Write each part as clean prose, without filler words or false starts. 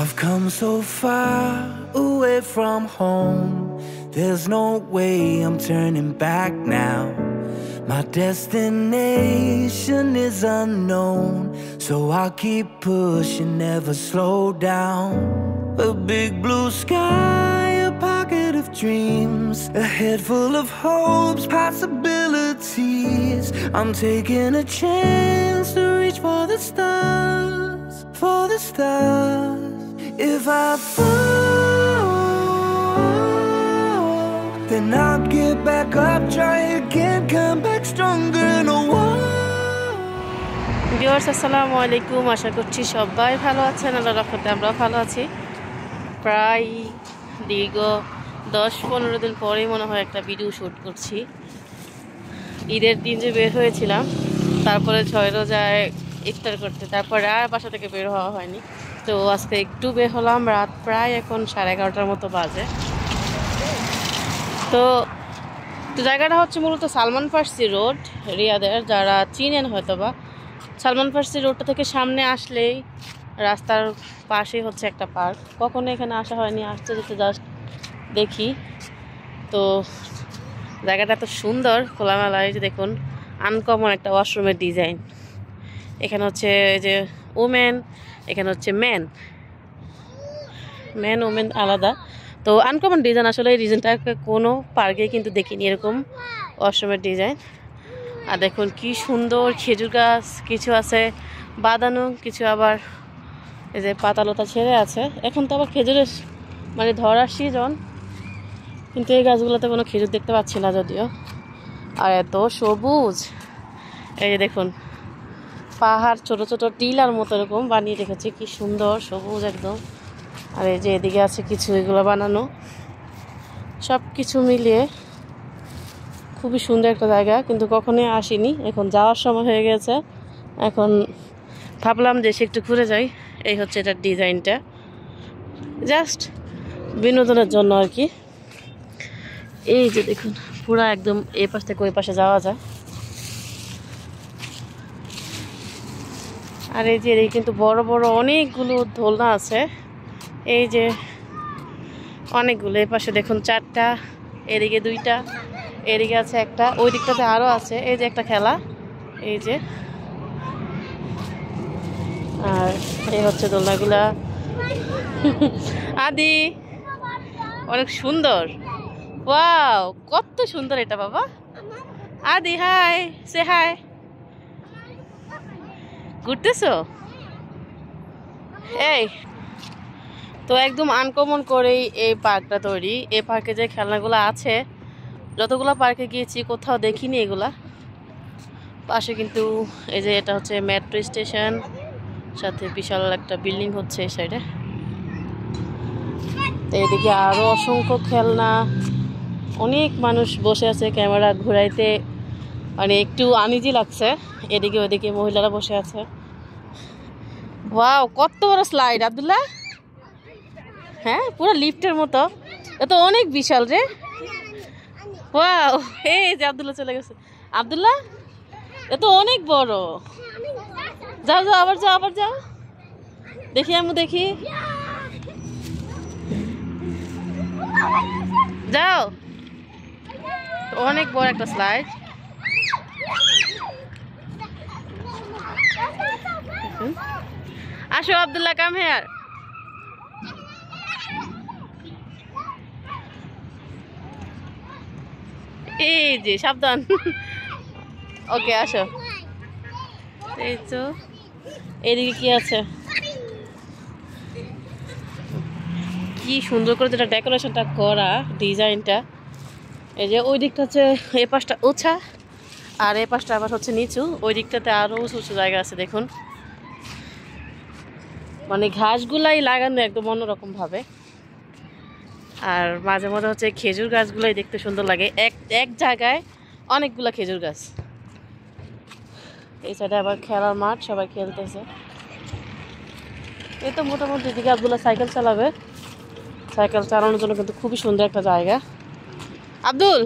I've come so far away from home. There's no way I'm turning back now. My destination is unknown, so I'll keep pushing, never slow down. A big blue sky, a pocket of dreams, a head full of hopes, possibilities. I'm taking a chance to reach for the stars, for the stars. If I fall, then I'll get back up, try again, come back stronger, no one. Viewers আসসালামু আলাইকুম, আশা করছি সবাই ভালো আছেন। আল্লাহর রহমতে আমরাও ভালো আছি। প্রায় দীর্ঘ 10-15 দিন পরেই মনে হয় একটা ভিডিও শ্যুট করছি। ঈদের দিন যে বের হয়েছিলাম, তারপরে 6 রোজায় ইফতার করতে, তারপরে আর বাসা থেকে বের হওয়া হয়নি। তো আজকে একটু বের হলাম, রাত প্রায় এখন 11:30টার মতো বাজে। তো জায়গাটা হচ্ছে মূলত সালমান ফার্সি রোড, রিয়াদের। যারা চিনেন হয়তো বা, সালমান ফার্সি রোডটা থেকে সামনে আসলেই রাস্তার পাশেই হচ্ছে একটা পার্ক। কখনো এখানে আসা হয়নি, আসতে যেতে জাস্ট দেখি। তো জায়গাটা এত সুন্দর, খোলামেলা। এই যে দেখুন, আনকমন একটা ওয়াশরুমের ডিজাইন। এখানে হচ্ছে এই যে ওমেন, এখানে হচ্ছে ম্যান ওমেন আলাদা। তো আনকমন ডিজাইন, আসলে এই ডিজাইনটাকে কোনো পার্কে কিন্তু দেখিনি, এরকম ওয়াশরুমের ডিজাইন। আর দেখুন কি সুন্দর, খেজুর গাছ কিছু আছে বাঁধানো, কিছু আবার এই যে পাতালতা ছেড়ে আছে। এখন তো আবার খেজুরের মানে ধরার সিজন, কিন্তু এই গাছগুলোতে কোনো খেজুর দেখতে পাচ্ছি না যদিও। আর এত সবুজ, এই যে দেখুন পাহাড়, ছোট ছোট টিলার মতো এরকম বানিয়ে রেখেছে, কি সুন্দর সবুজ একদম। আর এই যে এদিকে আছে কিছু এগুলো বানানো, সব কিছু মিলিয়ে খুবই সুন্দর একটা জায়গা, কিন্তু কখনোই আসিনি। এখন যাওয়ার সময় হয়ে গেছে, এখন ভাবলাম যে সে একটু ঘুরে যাই। এই হচ্ছে এটার ডিজাইনটা, জাস্ট বিনোদনের জন্য আর কি। এই যে দেখুন পুরা একদম এই পাশ থেকে ওই পাশে যাওয়া যায়। আর এই যে এই কিন্তু বড় বড় অনেকগুলো দোলনা আছে, এই যে অনেকগুলো। এই পাশে দেখুন 4টা, এদিকে 2টা, এদিকে আছে একটা, ওই দিকটাতে আরও আছে। এই যে একটা খেলা, এই যে। আর এই হচ্ছে দোলনাগুলা। আদি অনেক সুন্দর, ওয়াও কত সুন্দর এটা বাবা। আদি হাই, সে হাই। ঘুরতেছো? এই তো একদম আনকমন করেই এই পার্কটা তৈরি। এই পার্কে যে খেলনাগুলো আছে, যতগুলো পার্কে গিয়েছি কোথাও দেখিনি এগুলা। পাশে কিন্তু এই যে এটা হচ্ছে মেট্রো স্টেশন, সাথে বিশাল একটা বিল্ডিং হচ্ছে এই সাইডে। তো এদিকে আরও অসংখ্য খেলনা, অনেক মানুষ বসে আছে ক্যামেরা ঘুরাইতে, মানে একটু আনইজি লাগছে। এদিকে ওদিকে মহিলারা বসে আছে। ওয়াও কত বড় স্লাইড আব্দুল্লাহ, হ্যাঁ পুরো লিফটের মতো, এত অনেক বিশাল রে। ওয়াও, এই যে আব্দুল্লাহ চলে গেছে। আব্দুল্লাহ এত অনেক বড়, যাও যাও, আবার যাও, আবার যাও, দেখি আমি দেখি, যাও। অনেক বড় একটা স্লাইড। আসো আব্দুল্লাহ, কাম হেয়ার। এই যে সাবধান, ওকে আসো। এই তো এইদিকে কি আছে, কি সুন্দর করে যেটা ডেকোরেশনটা করা, ডিজাইনটা। এই যে ওই দিকটা হচ্ছে, এই পাশটা উঁচা আর এই পাশটা আবার হচ্ছে নিচু। ওই দিকটাতে আরো উঁচু উঁচু জায়গা আছে দেখুন, মানে ঘাসগুলাই লাগানো একদম অন্যরকম ভাবে। আর মাঝে মাঝে হচ্ছে খেজুর গাছগুলাই দেখতে সুন্দর লাগে, এক জায়গায় অনেকগুলা খেজুর গাছ। এই সাইডে আবার খেলার মাঠ, সবাই খেলতেছে। এই তো মোটামুটি দিকে আব্দুল্লাহ সাইকেল চালাবে, সাইকেল চালানোর জন্য কিন্তু খুবই সুন্দর একটা জায়গা। আব্দুল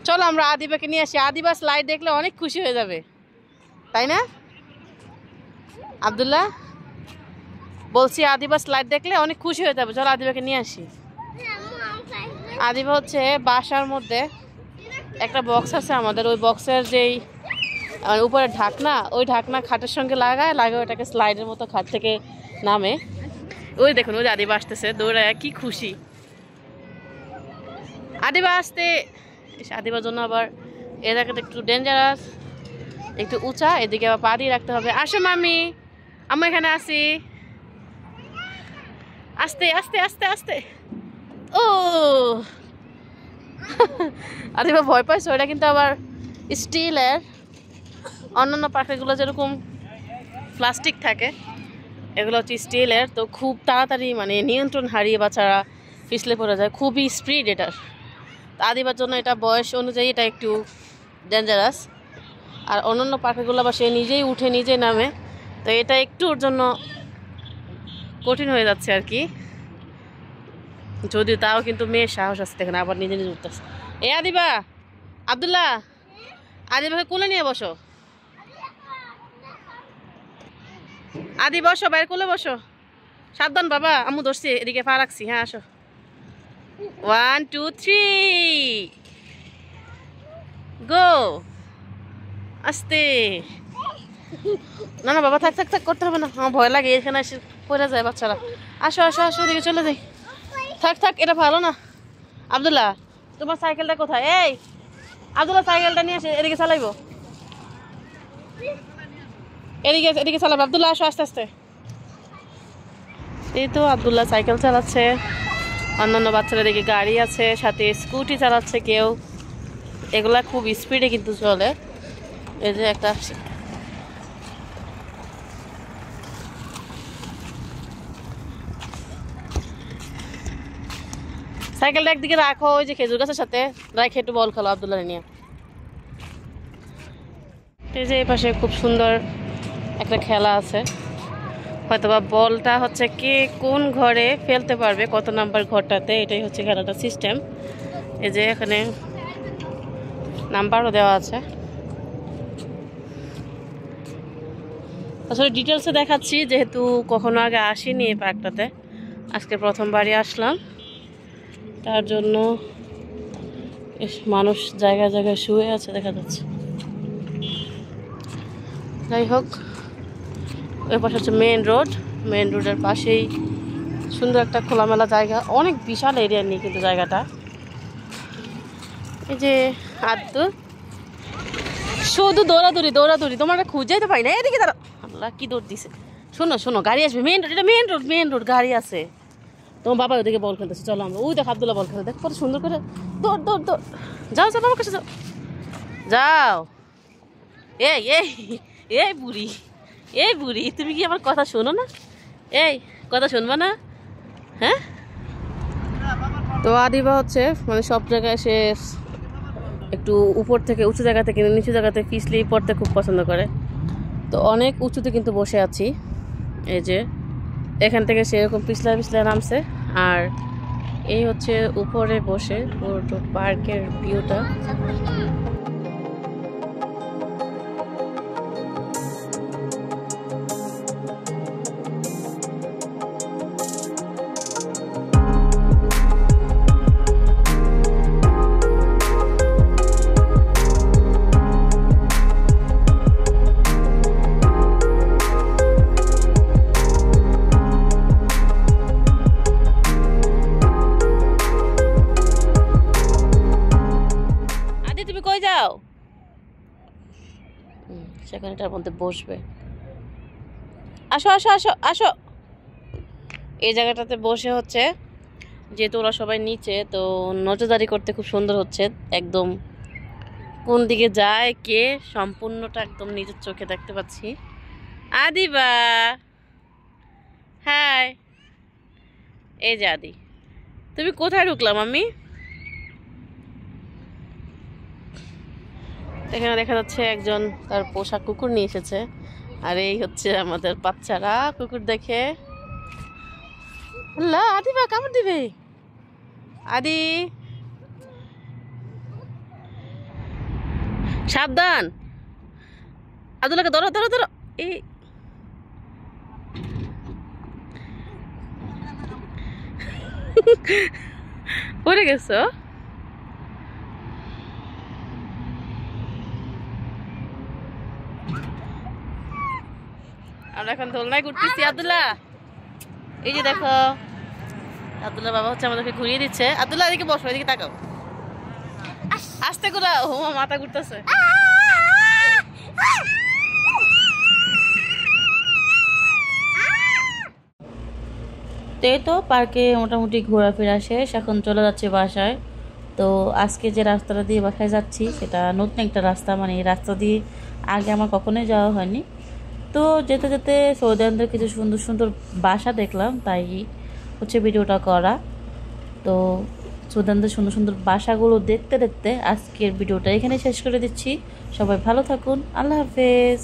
চলো আমরা আদিবাকে নিয়ে আসি, আদিবা স্লাইড দেখলে অনেক খুশি হয়ে যাবে, তাই না আব্দুল্লাহ? বলছি আদিবা স্লাইড দেখলে অনেক খুশি হয়ে যাবে, চলো আদিবাকে নিয়ে আসি। আদিবা হচ্ছে বাসার মধ্যে একটা বক্স আছে আমাদের, ওই বক্সের যেই উপরে ঢাকনা, ওই ঢাকনা খাটের সঙ্গে লাগায় ওটাকে স্লাইডের মতো খাট থেকে নামে। ওই দেখুন ওই আদিবা আসতেছে দৌড়ায়, কি খুশি আদিবা আসতে। আদিবার জন্য আবার এ জায়গাটা একটু ডেঞ্জারাস, একটু উঁচা, এদিকে আবার পা দিয়ে রাখতে হবে। আসো মামি, আমি এখানে আসি, আস্তে আস্তে আস্তে আস্তে। ও আদিবা ভয় পাইছে, ওটা কিন্তু আবার স্টিলের, অন্যান্য পাখিগুলো যেরকম প্লাস্টিক থাকে, এগুলো হচ্ছে স্টিলের, তো খুব তাড়াতাড়ি মানে নিয়ন্ত্রণ হারিয়ে বাচ্চারা পিছলে পড়ে যায়, খুবই স্পিড এটার। আদিবার জন্য এটা বয়স অনুযায়ী এটা একটু ডেঞ্জারাস, আর অন্যান্য পাখিগুলো বা সে নিজেই উঠে নিজেই নামে, তো এটা একটু ওর জন্য কঠিন হয়ে যাচ্ছে আর কি। যদিও তাও কিন্তু মেয়ের সাহস আছে, দেখেন আবার নিজে নিজে উঠতেছে। এ আদিবা, আব্দুল্লাহ, আদিবাকে কোলে নিয়ে বসো, আদি বসো, বাইরে কোলে বসো, সাবধান বাবা, আম্মু ধরছি, এদিকে পা রাখছি, হ্যাঁ আসো। 1 2 3 গো, আস্তে। না না বাবা, থাক থাক থাক, করতে হবে না, আমার ভয় লাগে, এখানে এসে পড়ে যায় বাচ্চারা। আসো আসো আসো, এদিকে চলে যাই, থাক থাক, এটা ভালো না। আব্দুল্লাহ, তোমার সাইকেলটা কোথায়? এই আব্দুল্লাহ, সাইকেলটা নিয়ে আসে, এদিকে চালাইবো, এদিকে এদিকে চালাবো। আব্দুল্লাহ আসো আস্তে আস্তে। এই তো আব্দুল্লাহ সাইকেল চালাচ্ছে, অন্যান্য বাচ্চারা দেখি গাড়ি আছে, সাথে স্কুটি চালাচ্ছে কেউ, এগুলা খুব স্পিডে কিন্তু চলে। এই যে একটা সাইকেলটা একদিকে রাখো, ওই যে খেজুর গাছের সাথে রাখে একটু বল খেলো আব্দুল্লাহ নিয়ে। এই যে এই পাশে খুব সুন্দর একটা খেলা আছে, হয়তোবা বলটা হচ্ছে কে কোন ঘরে ফেলতে পারবে, কত নাম্বার ঘরটাতে, এটাই হচ্ছে খেলাটার সিস্টেম। এই যে এখানে নাম্বারও দেওয়া আছে। আসলে ডিটেলসে দেখাচ্ছি, যেহেতু কখনো আগে আসিনি এই পার্কটাতে, আজকে প্রথমবারই আসলাম, তার জন্য মানুষ জায়গায় জায়গায় শুয়ে আছে দেখা যাচ্ছে। যাই হোক, ওই পাশে হচ্ছে মেন রোড, মেন রোডের পাশেই সুন্দর একটা খোলামেলা জায়গা, অনেক বিশাল এরিয়া নিয়ে কিন্তু জায়গাটা। এই যে আব্দুল শুধু দৌড়াদৌড়ি দৌড়াদৌড়ি, তোমার খুঁজেই তো পাই না, এদিকে দাঁড়া, আল্লাহ কি দৌড় দিছে। শোনো শোনো, গাড়ি আসবে, মেন রোড, এটা মেন রোড, মেন রোড, গাড়ি আছে। তোমার বাবা ওদিকে বল খেলতেছে, চলো আমরা, ওই দেখ আব্দুল্লাহ বল খেলতে, দেখ কত সুন্দর করে, দৌড় দৌড় দৌড়, যাও যাও বাবার কাছে যাও, যাও। এই এই এই বুড়ি, এই বুড়ি, তুমি কি আমার কথা শোনো না? এই কথা শুনবা না? হ্যাঁ। তো আদিবা হচ্ছে মানে সব জায়গায় সে একটু উপর থেকে, উঁচু জায়গা থেকে নিচু জায়গাতে পিছলি পড়তে খুব পছন্দ করে, তো অনেক উঁচুতে কিন্তু বসে আছি। এই যে এখান থেকে সেরকম পিছলা পিছলা নামছে, আর এই হচ্ছে উপরে বসে পুরো পার্কের ভিউটা। কই যাও? সেখানে এটার মধ্যে বসবে, আসো আসো আসো আসো। এই জায়গাটাতে বসে হচ্ছে, যেহেতু ওরা সবাই নিচে, তো নজরদারি করতে খুব সুন্দর হচ্ছে, একদম কোন দিকে যায় কে সম্পূর্ণটা একদম নিজের চোখে দেখতে পাচ্ছি। আদিবা, হাই। এই যে আদি, তুমি কোথায় ঢুকলাম আমি? এখানে দেখা যাচ্ছে একজন তার পোষা কুকুর নিয়ে এসেছে, আর এই হচ্ছে আমাদের বাচ্চারা কুকুর দেখে, আল্লাহ আদিবা কামড় দিবে। আদি সাবধান, আব্দুল্লাহকে ধরো ধরো ধরো। এই পড়ে গেছো? আমরা এখন দোলনায় ঘুরতেছি। আব্দুল্লাহ, এই যে দেখো আব্দুল্লাহ বাবা হচ্ছে আমাদেরকে ঘুরিয়ে দিচ্ছে। আব্দুল্লাহ এদিকে বসো, এদিকে তাকাও। আস্তে করে, ও মাথা ঘুরতেছে। তো এই তো পার্কে মোটামুটি ঘোরাফেরা শেষ, এখন চলে যাচ্ছে বাসায়। তো আজকে যে রাস্তাটা দিয়ে বাসায় যাচ্ছি সেটা নতুন একটা রাস্তা, মানে এই রাস্তা দিয়ে আগে আমার কখনোই যাওয়া হয়নি। তো যেতে যেতে সৌদি আরবের কিছু সুন্দর সুন্দর বাসা দেখলাম, তাই হচ্ছে ভিডিওটা করা। তো সৌদি আরবের সুন্দর সুন্দর বাসাগুলো দেখতে দেখতে আজকের ভিডিওটা এখানে শেষ করে দিচ্ছি। সবাই ভালো থাকুন, আল্লাহ হাফেজ।